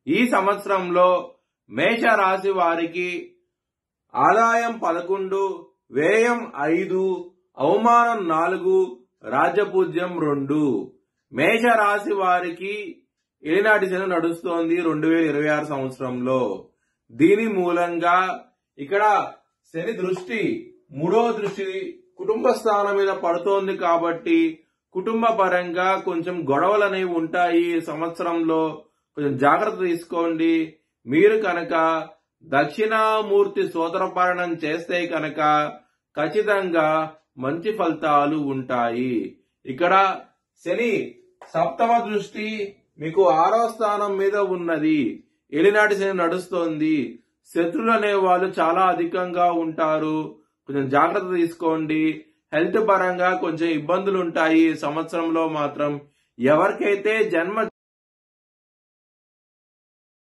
ఈ సంవత్సరంలో మేష రాశి వారికి ఆదాయం 11, వ్యయం 5, అవమానం 4, రాజ్యపూజ్యం 2. మేష రాశి వారికి ఏలినాటి శని నడుస్తోంది 2026 సంవత్సరంలో. దీని మూలంగా ఇక్కడ శని దృష్టి 3వ దృష్టి కుటుంబ స్థానం మీద పడుతోంది కాబట్టి కుటుంబ పరంగా కొంచెం గొడవలు అనేవి ఉంటాయి. సంవత్సరంలో కొంచెం జాగ్రత్త తీసుకోండి. మీరు కనుక దక్షిణామూర్తి స్తోత్రపారాయణం చేస్తే కనుక ఖచ్చితంగా మంచి ఫలితాలు ఉంటాయి. ఇక్కడ శని 7వ దృష్టి మీకు 6వ స్థానం మీద ఉన్నది. ఏలినాటి శని నడుస్తోంది. శత్రులు అనే వాళ్ళు చాలా అధికంగా ఉంటారు. కొంచెం జాగ్రత్త తీసుకోండి. హెల్త్ పరంగా కొంచెం ఇబ్బందులు ఉంటాయి. సంవత్సరంలో మాత్రం ఎవరికైతే జన్మ